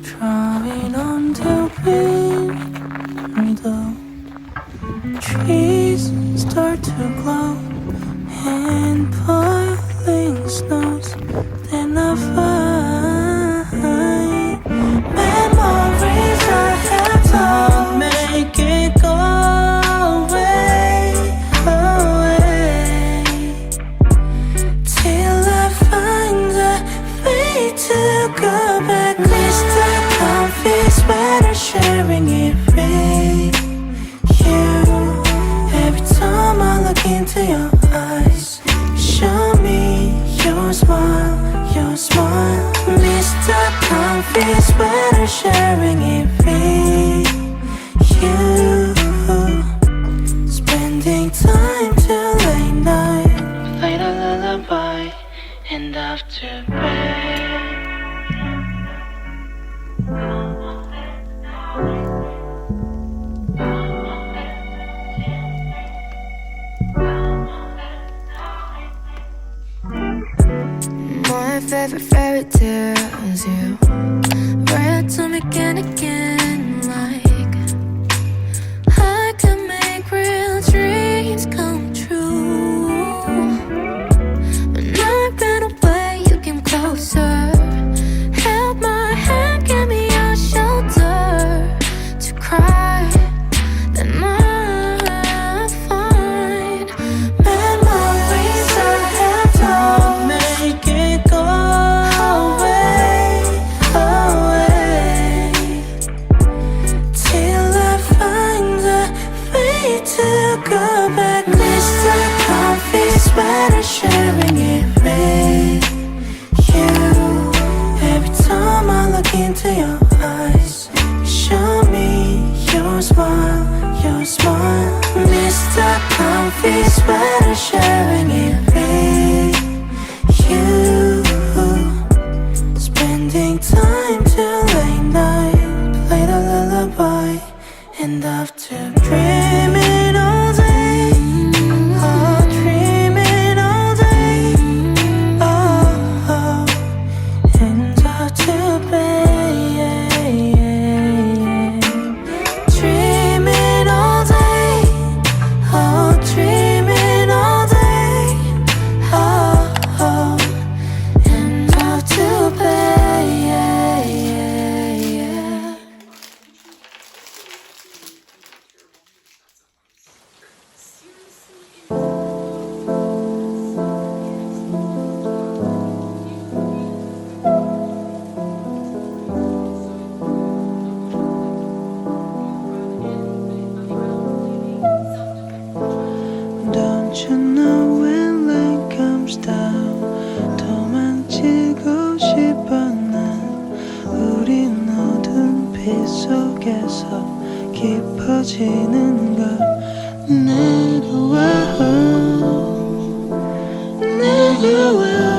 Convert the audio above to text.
drawing on the window. Trees start to glow and falling snows. Then I find memories I have to make it go away, away, till I find a way to go back. Mr. Comfy sweater sharing it with you. Every time I look into your eyes, show me your smile, your smile. Mr. Comfy sweater sharing it with you. Spending time till late night, play the lullaby and after bed. My favorite fairy tales you read to me again, like I can make real dreams come true. When I ran away, you came closer, held my hand, gave me your shoulder to cry. Then I find memories I have to make it go away, away, till I find a way to go back. Mr. Comfy sweater sharing it with you. Every time I look into your eyes, show me your smile, your smile. Mr. Comfy sweater sharing it with you. Spending time till late night, play the lullaby and after dreaming all day, oh, dreaming all day, oh, oh, and after bed, dreaming all day, oh, dreaming all day, oh, oh, and after bed. Don't you know when rain comes down, 도망치고 싶어 난. 우린 어두운 빛 속에서 깊어지는 걸. 내려와, 내려와.